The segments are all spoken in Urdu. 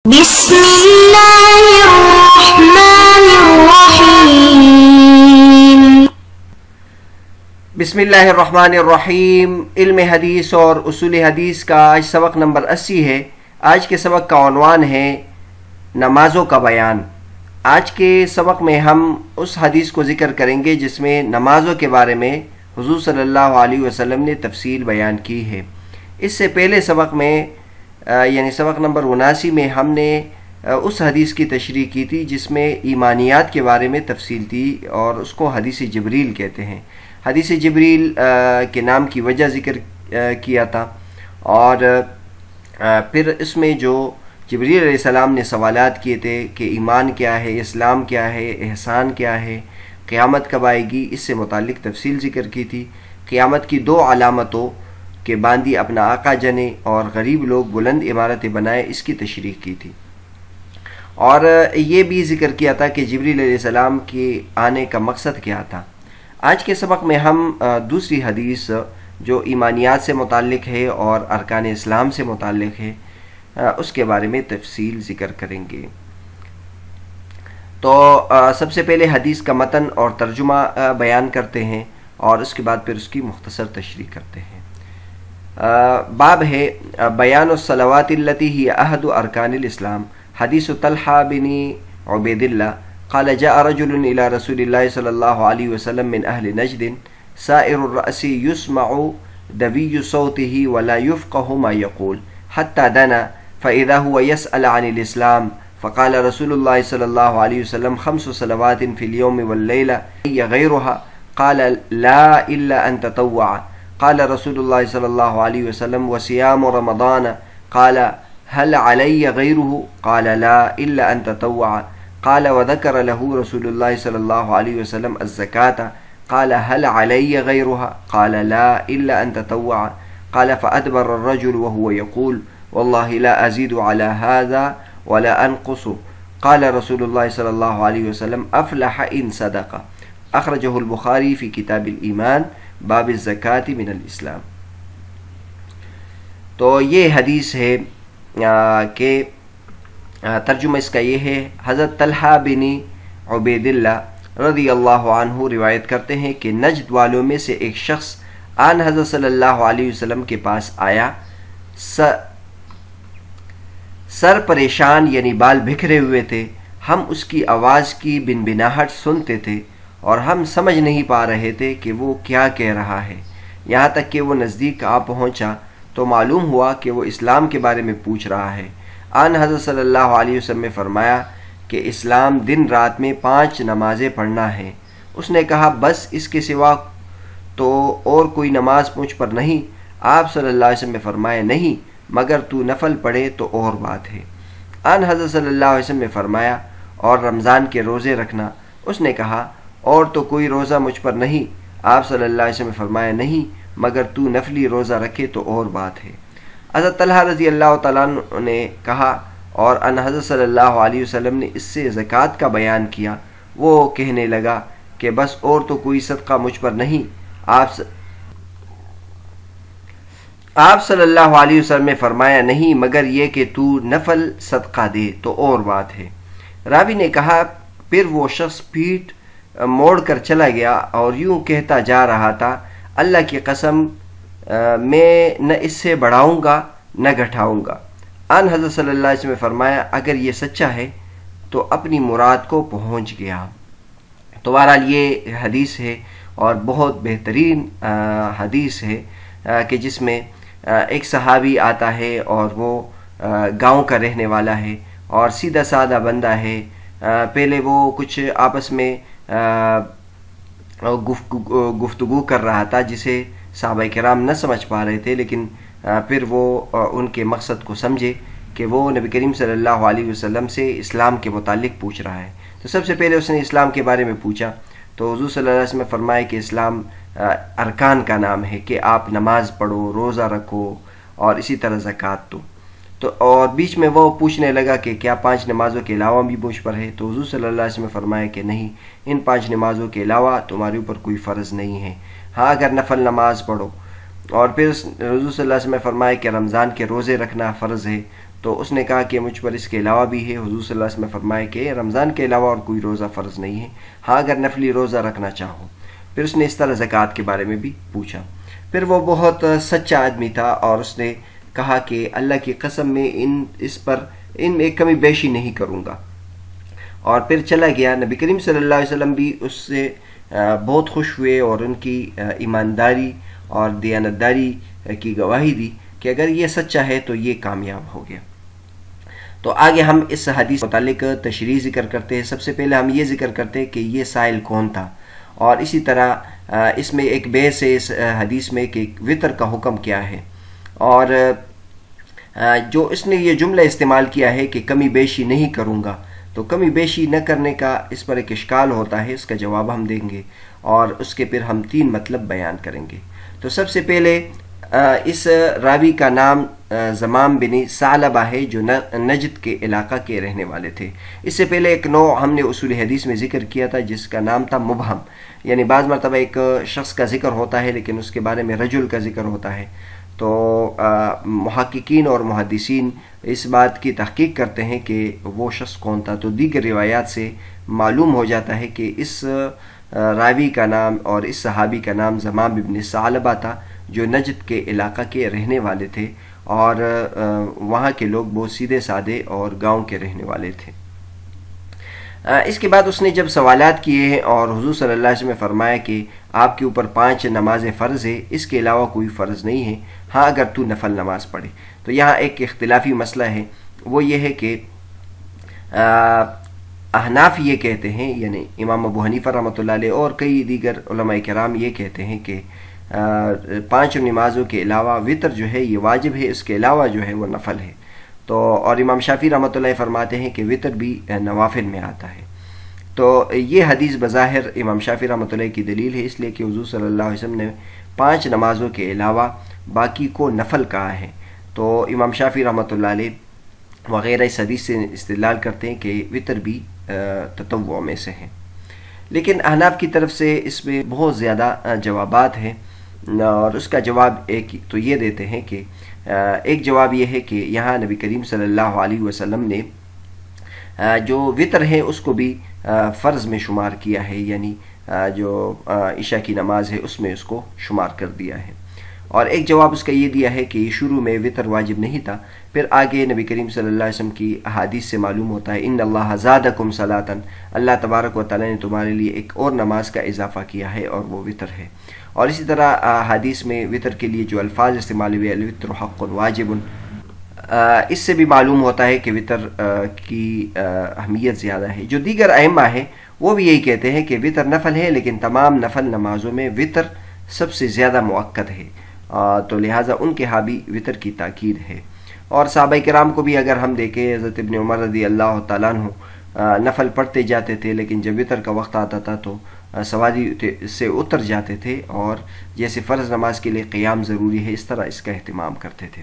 بسم اللہ الرحمن الرحیم۔ بسم اللہ الرحمن الرحیم۔ علم حدیث اور اصول حدیث کا آج سبق نمبر 80 ہے۔ آج کے سبق کا عنوان ہے نمازوں کا بیان۔ آج کے سبق میں ہم اس حدیث کو ذکر کریں گے جس میں نمازوں کے بارے میں حضور صلی اللہ علیہ وسلم نے تفصیل بیان کی ہے۔ اس سے پہلے سبق میں یعنی سبق نمبر 79 میں ہم نے اس حدیث کی تشریح کی تھی جس میں ایمانیات کے بارے میں تفصیل تھی اور اس کو حدیث جبریل کہتے ہیں۔ حدیث جبریل کے نام کی وجہ ذکر کیا تھا، اور پھر اس میں جو جبریل علیہ السلام نے سوالات کیے تھے کہ ایمان کیا ہے، اسلام کیا ہے، احسان کیا ہے، قیامت کب آئے گی، اس سے متعلق تفصیل ذکر کی تھی۔ قیامت کی 2 علامتوں کہ باندی اپنا آقا جنے اور غریب لوگ بلند عمارتیں بنائیں، اس کی تشریح کی تھی، اور یہ بھی ذکر کیا تھا کہ جبریل علیہ السلام کے آنے کا مقصد کیا تھا۔ آج کے سبق میں ہم دوسری حدیث جو ایمانیات سے متعلق ہے اور ارکان اسلام سے متعلق ہے اس کے بارے میں تفصیل ذکر کریں گے۔ تو سب سے پہلے حدیث کا متن اور ترجمہ بیان کرتے ہیں اور اس کے بعد پھر اس کی مختصر تشریح کرتے ہیں۔ باب ہے بیان الصلوات التي هي احد ارکان الاسلام۔ حدیث طلحہ بن عبید اللہ قال جاء رجل الى رسول الله صلی اللہ علیہ وسلم من اہل نجد سائر الرأس يسمع دوی صوته ولا يفقه ما يقول حتى دنا فاذا هو يسأل عن الاسلام فقال رسول الله صلی اللہ علیہ وسلم 5 صلوات في اليوم والليلة هي غيرها قال لا الا ان تطوع قال رسول الله صلی اللہ علیہ وسلم وصيام رمضان قال هل علي غيره قال لا الا ان تطوع قال وذكر له رسول الله صلی اللہ علیہ وسلم الزكاة قال هل علي غيرها قال لا الا ان تطوع قال فأدبر الرجل وهو يقول والله لا أزيد على هذا ولا أنقص قال رسول الله صلی اللہ علیہ وسلم أفلح إن صدق۔ اخرجه البخاری فی کتاب الایمان باب الزکاة من الاسلام۔ تو یہ حدیث ہے کہ ترجمہ اس کا یہ ہے، حضرت طلحہ بن عبید اللہ رضی اللہ عنہ روایت کرتے ہیں کہ نجد والوں میں سے ایک شخص آن حضرت صلی اللہ علیہ وسلم کے پاس آیا، سر پریشان یعنی بال بکھرے ہوئے تھے۔ ہم اس کی آواز کی بنبناہٹ سنتے تھے اور ہم سمجھ نہیں پا رہے تھے کہ وہ کیا کہہ رہا ہے، یہاں تک کہ وہ نزدیک آ پہنچا تو معلوم ہوا کہ وہ اسلام کے بارے میں پوچھ رہا ہے۔ آن حضرت صلی اللہ علیہ وسلم نے فرمایا کہ اسلام دن رات میں 5 نمازیں پڑھنا ہے۔ اس نے کہا بس اس کے سوا تو اور کوئی نماز مجھ پر نہیں؟ آپ صلی اللہ علیہ وسلم نے فرمایا نہیں، مگر تو نفل پڑھے تو اور بات ہے۔ آن حضرت صلی اللہ علیہ وسلم نے فرمایا اور رمضان کے روزے رکھنا؟ اس نے کہا اور تو کوئی روزہ مجھ پر نہیں؟ آپ صلی اللہ علیہ وسلم نے فرمایا نہیں، مگر تو نفلی روزہ رکھے تو اور بات ہے۔ حضرت طلحہ رضی اللہ تعالیٰ عنہ نے کہا اور ان حضرت صلی اللہ علیہ وسلم نے اس سے زکوٰۃ کا بیان کیا۔ وہ کہنے لگا کہ بس اور تو کوئی صدقہ مجھ پر نہیں۔ آپ صلی اللہ علیہ وسلم نے فرمایا نہیں، مگر یہ کہ تو نفل صدقہ دے تو اور بات ہے۔ راوی نے کہا پھر وہ شخص پیٹھ موڑ کر چلا گیا اور یوں کہتا جا رہا تھا اللہ کی قسم میں نہ اس سے بڑھاؤں گا نہ گھٹاؤں گا۔ آن حضرت صلی اللہ علیہ وسلم نے فرمایا اگر یہ سچا ہے تو اپنی مراد کو پہنچ گیا۔ تو بہرحال یہ حدیث ہے اور بہت بہترین حدیث ہے کہ جس میں ایک صحابی آتا ہے اور وہ گاؤں کا رہنے والا ہے اور سیدھا سادہ بندہ ہے۔ پہلے وہ کچھ آپس میں گفتگو کر رہا تھا جسے صحابہ کرام نہ سمجھ پا رہے تھے، لیکن پھر وہ ان کے مقصد کو سمجھے کہ وہ نبی کریم صلی اللہ علیہ وسلم سے اسلام کے متعلق پوچھ رہا ہے۔ تو سب سے پہلے اس نے اسلام کے بارے میں پوچھا تو حضور صلی اللہ علیہ وسلم نے فرمایا کہ اسلام ارکان کا نام ہے کہ آپ نماز پڑھو، روزہ رکھو اور اسی طرح زکوٰۃ دو۔ تو اور بیچ میں وہ پوچھنے لگا کہ کیا 5 نمازوں کے علاوہ بھی مجھ پر ہے؟ تو حضور صلی اللہ علیہ وسلم نے فرمایا کہ نہیں، ان 5 نمازوں کے علاوہ تمہارے اوپر کوئی فرض نہیں ہے، ہاں اگر نفل نماز پڑھو۔ اور پھر حضور صلی اللہ علیہ وسلم نے فرمایا کہ رمضان کے روزے رکھنا فرض ہے۔ تو اس نے کہا کہ مجھ پر اس کے علاوہ بھی ہے۔ حضور صلی اللہ علیہ وسلم نے فرمایا کہ رمضان کے علاوہ اور کوئی روزہ فرض نہیں ہے، ہاں اگر نفلی روزہ رکھنا چاہو۔ پھر اس نے اس طرح زکوٰۃ کے بارے میں بھی پوچھا۔ پھر وہ بہت سچا آدمی تھا اور اس نے کہا کہ اللہ کی قسم میں ان میں کمی بیشی نہیں کروں گا، اور پھر چلا گیا۔ نبی کریم صلی اللہ علیہ وسلم بھی اس سے بہت خوش ہوئے اور ان کی ایمانداری اور دیانتداری کی گواہی دی کہ اگر یہ سچا ہے تو یہ کامیاب ہو گیا۔ تو آگے ہم اس حدیث متعلق تشریح ذکر کرتے ہیں۔ سب سے پہلے ہم یہ ذکر کرتے ہیں کہ یہ سائل کون تھا، اور اسی طرح اس میں ایک بحث ہے اس حدیث میں کہ وطر کا حکم کیا ہے، اور جو اس نے یہ جملہ استعمال کیا ہے کہ کمی بیشی نہیں کروں گا، تو کمی بیشی نہ کرنے کا اس پر ایک اشکال ہوتا ہے، اس کا جواب ہم دیں گے اور اس کے پھر ہم 3 مطلب بیان کریں گے۔ تو سب سے پہلے اس راوی کا نام زمام بن ثعلبہ ہے جو نجد کے علاقہ کے رہنے والے تھے۔ اس سے پہلے ایک نوع ہم نے اصول حدیث میں ذکر کیا تھا جس کا نام تھا مبہم، یعنی بعض مرتبہ ایک شخص کا ذکر ہوتا ہے لیکن اس کے بارے میں رجل کا ذکر ہوتا ہے، تو محققین اور محدثین اس بات کی تحقیق کرتے ہیں کہ وہ شخص کون تھا، تو دیگر روایات سے معلوم ہو جاتا ہے کہ اس راوی کا نام اور اس صحابی کا نام زمام بن ثعلبہ تھا جو نجد کے علاقہ کے رہنے والے تھے، اور وہاں کے لوگ بہت سیدھے سادے اور گاؤں کے رہنے والے تھے۔ اس کے بعد اس نے جب سوالات کیے ہیں اور حضور صلی اللہ علیہ وسلم نے فرمایا کہ آپ کے اوپر 5 نمازیں فرض ہے، اس کے علاوہ کوئی فرض نہیں ہے، ہاں اگر تو نفل نماز پڑھے۔ تو یہاں ایک اختلافی مسئلہ ہے، وہ یہ ہے کہ احناف یہ کہتے ہیں، یعنی امام ابو حنیفہ رحمۃ اللہ علیہ اور کئی دیگر علماء کرام یہ کہتے ہیں کہ 5 نمازوں کے علاوہ وطر جو ہے یہ واجب ہے، اس کے علاوہ جو ہے وہ نفل ہے۔ تو اور امام شافعی رحمۃ اللہ فرماتے ہیں کہ وطر بھی نوافل میں آتا ہے۔ تو یہ حدیث بظاہر امام شافعی رحمۃ اللہ کی دلیل ہے، اس لیے کہ حضور صلی اللہ علیہ وسلم نے 5 نمازوں کے علاوہ باقی کو نفل کہا ہے، تو امام شافعی رحمۃ اللہ علیہ وغیرہ اس حدیث سے استدلال کرتے ہیں کہ وطر بھی تطوع میں سے ہیں۔ لیکن احناف کی طرف سے اس میں بہت زیادہ جوابات ہیں، اور اس کا جواب ایک تو یہ دیتے ہیں کہ ایک جواب یہ ہے کہ یہاں نبی کریم صلی اللہ علیہ وسلم نے جو وطر ہے اس کو بھی فرض میں شمار کیا ہے، یعنی جو عشاء کی نماز ہے اس میں اس کو شمار کر دیا ہے۔ اور ایک جواب اس کا یہ دیا ہے کہ شروع میں وطر واجب نہیں تھا، پھر آگے نبی کریم صلی اللہ علیہ وسلم کی احادیث سے معلوم ہوتا ہے ان اللہ زادکم صلاۃ، اللہ تبارک و تعالی نے تمہارے لیے ایک اور نماز کا اضافہ کیا ہے اور وہ وطر ہے۔ اور اسی طرح حدیث میں وطر کے لیے جو الفاظ استعمال ہوئے الوطر حق واجب، اس سے بھی معلوم ہوتا ہے کہ وطر کی اہمیت زیادہ ہے۔ جو دیگر ائمہ ہیں وہ بھی یہی کہتے ہیں کہ وطر نفل ہے، لیکن تمام نفل نمازوں میں وطر سب سے زیادہ مؤکد ہے، تو لہٰذا ان کے ہاں بھی وطر کی تاکید ہے۔ اور صحابہ کرام کو بھی اگر ہم دیکھیں، حضرت ابن عمر رضی اللہ تعالیٰ عنہ نفل پڑھتے جاتے تھے، لیکن جب وطر کا وقت آتا تھا تو سواری سے اتر جاتے تھے، اور جیسے فرض نماز کے لیے قیام ضروری ہے اس طرح اس کا اہتمام کرتے تھے۔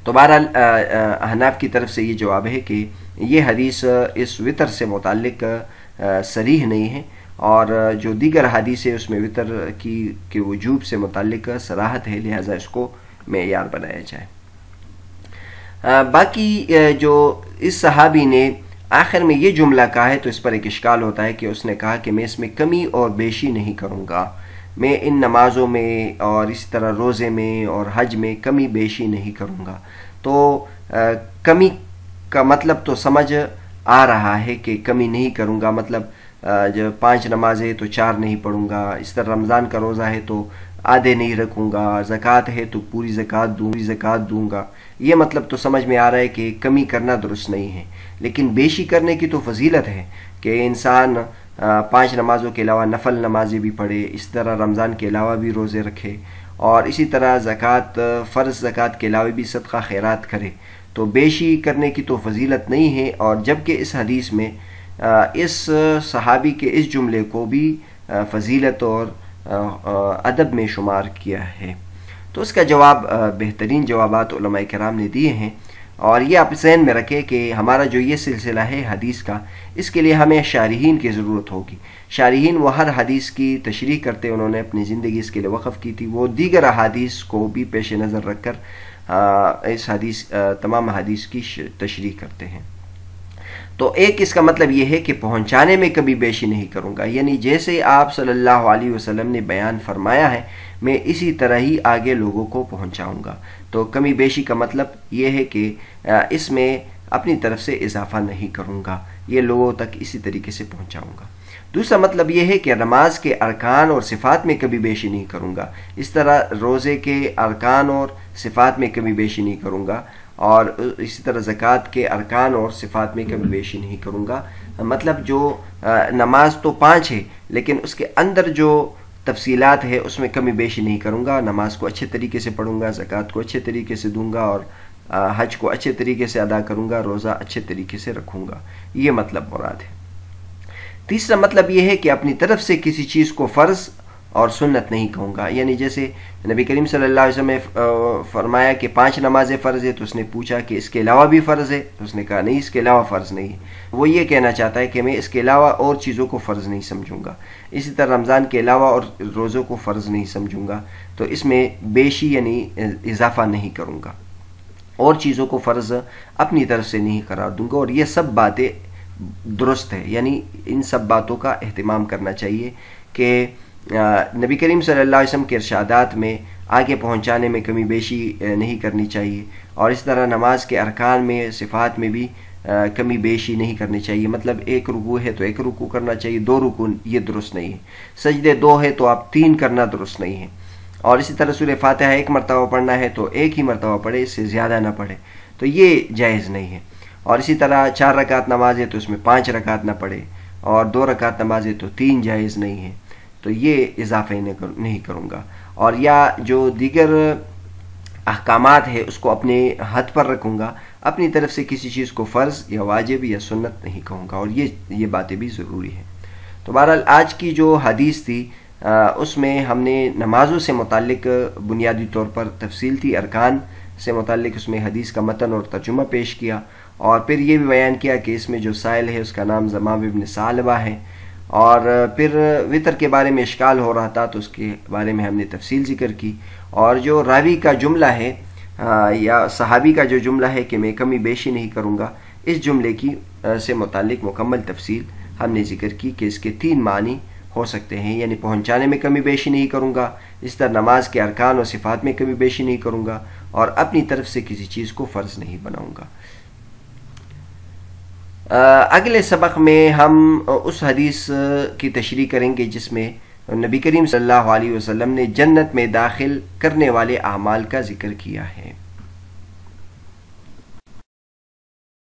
تو بہرحال احناف کی طرف سے یہ جواب ہے کہ یہ حدیث اس وطر سے متعلق صریح نہیں ہے، اور جو دیگر حدیث ہے اس میں وطر کے وجوب سے متعلق صراحت ہے، لہٰذا اس کو معیار بنایا جائے۔ باقی جو اس صحابی نے آخر میں یہ جملہ کہا ہے تو اس پر ایک اشکال ہوتا ہے کہ اس نے کہا کہ میں اس میں کمی اور بیشی نہیں کروں گا، میں ان نمازوں میں اور اسی طرح روزے میں اور حج میں کمی بیشی نہیں کروں گا۔ تو کمی کا مطلب تو سمجھ آ رہا ہے کہ کمی نہیں کروں گا، مطلب جب 5 نمازیں تو 4 نہیں پڑھوں گا، اس طرح رمضان کا روزہ ہے تو آدھے نہیں رکھوں گا، زکوٰۃ ہے تو پوری زکوٰۃ دوں گا، یہ مطلب تو سمجھ میں آ رہا ہے کہ کمی کرنا درست نہیں ہے۔ لیکن بیشی کرنے کی تو فضیلت ہے کہ انسان 5 نمازوں کے علاوہ نفل نمازیں بھی پڑھے، اس طرح رمضان کے علاوہ بھی روزے رکھے، اور اسی طرح فرض زکوٰۃ کے علاوہ بھی صدقہ خیرات کرے، تو بیشی کرنے کی تو فضیلت نہیں ہے۔ اور جبکہ اس حدیث میں اس صحابی کے اس جملے کو بھی فضیلت اور ادب میں شمار کیا ہے، تو اس کا جواب بہترین جوابات علماء کرام نے دیے ہیں۔ اور یہ آپ ذہن میں رکھیں کہ ہمارا جو یہ سلسلہ ہے حدیث کا، اس کے لیے ہمیں شارحین کی ضرورت ہوگی۔ شارحین وہ ہر حدیث کی تشریح کرتے، انہوں نے اپنی زندگی اس کے لیے وقف کی تھی، وہ دیگر احادیث کو بھی پیش نظر رکھ کر اس حدیث تمام حدیث کی تشریح کرتے ہیں۔ تو ایک اس کا مطلب یہ ہے کہ پہنچانے میں کمی بیشی نہیں کروں گا، یعنی جیسے آپ صلی اللہ علیہ وسلم نے بیان فرمایا ہے میں اسی طرح ہی آگے لوگوں کو پہنچاؤں گا۔ تو کمی بیشی کا مطلب یہ ہے کہ اس میں اپنی طرف سے اضافہ نہیں کروں گا، یہ لوگوں تک اسی طریقے سے پہنچاؤں گا۔ دوسرا مطلب یہ ہے کہ نماز کے ارکان اور صفات میں کمی بیشی نہیں کروں گا، اس طرح روزے کے ارکان اور صفات میں کمی بیشی نہیں کروں گا، اور اسی طرح زکوٰۃ کے ارکان اور صفات میں کمی بیشی نہیں کروں گا۔ مطلب جو نماز تو 5 ہے لیکن اس کے اندر جو تفصیلات ہے اس میں کمی بیشی نہیں کروں گا، نماز کو اچھے طریقے سے پڑھوں گا، زکوٰۃ کو اچھے طریقے سے دوں گا، اور حج کو اچھے طریقے سے ادا کروں گا، روزہ اچھے طریقے سے رکھوں گا، یہ مطلب مراد ہے۔ تیسرا مطلب یہ ہے کہ اپنی طرف سے کسی چیز کو فرض اور سنت نہیں کہوں گا، یعنی جیسے نبی کریم صلی اللہ علیہ وسلم نے فرمایا کہ 5 نمازیں فرض ہے، تو اس نے پوچھا کہ اس کے علاوہ بھی فرض ہے، تو اس نے کہا نہیں، اس کے علاوہ فرض نہیں ہے۔ وہ یہ کہنا چاہتا ہے کہ میں اس کے علاوہ اور چیزوں کو فرض نہیں سمجھوں گا، اسی طرح رمضان کے علاوہ اور روزوں کو فرض نہیں سمجھوں گا، تو اس میں بیشی یعنی اضافہ نہیں کروں گا، اور چیزوں کو فرض اپنی طرف سے نہیں قرار دوں گا، اور یہ سب باتیں درست ہے، یعنی ان سب باتوں کا اہتمام کرنا چاہیے کہ نبی کریم صلی اللہ علیہ وسلم کے ارشادات میں آگے پہنچانے میں کمی بیشی نہیں کرنی چاہیے، اور اس طرح نماز کے ارکان میں صفات میں بھی کمی بیشی نہیں کرنی چاہیے۔ مطلب 1 رکوع ہے تو 1 رکوع کرنا چاہیے، 2 رکوع یہ درست نہیں ہے، سجدے 2 ہے تو آپ 3 کرنا درست نہیں ہے، اور اسی طرح سورہ فاتحہ 1 مرتبہ پڑھنا ہے تو 1 ہی مرتبہ پڑھے، اس سے زیادہ نہ پڑھے، تو یہ جائز نہیں ہے۔ اور اسی طرح 4 رکعت نماز ہے تو اس میں 5 رکعت نہ پڑھے، اور 2 رکعت نماز ہے تو 3 جائز نہیں ہے، تو یہ اضافہ نہیں کروں گا۔ اور یا جو دیگر احکامات ہے اس کو اپنے حد پر رکھوں گا، اپنی طرف سے کسی چیز کو فرض یا واجب یا سنت نہیں کہوں گا، اور یہ باتیں بھی ضروری ہیں۔ تو بہرحال آج کی جو حدیث تھی اس میں ہم نے نمازوں سے متعلق بنیادی طور پر تفصیل تھی، ارکان سے متعلق اس میں حدیث کا متن اور ترجمہ پیش کیا، اور پھر یہ بھی بیان کیا کہ اس میں جو سائل ہے اس کا نام زمام ابن ثعلبہ ہے، اور پھر وطر کے بارے میں اشکال ہو رہا تھا تو اس کے بارے میں ہم نے تفصیل ذکر کی، اور جو راوی کا جملہ ہے یا صحابی کا جو جملہ ہے کہ میں کمی بیشی نہیں کروں گا، اس جملے کی سے متعلق مکمل تفصیل ہم نے ذکر کی کہ اس کے 3 معنی ہو سکتے ہیں، یعنی پہنچانے میں کمی بیشی نہیں کروں گا، اس طرح نماز کے ارکان اور صفات میں کمی بیشی نہیں کروں گا، اور اپنی طرف سے کسی چیز کو فرض نہیں بناؤں گا۔ اگلے سبق میں ہم اس حدیث کی تشریح کریں گے جس میں نبی کریم صلی اللہ علیہ وسلم نے جنت میں داخل کرنے والے اعمال کا ذکر کیا ہے۔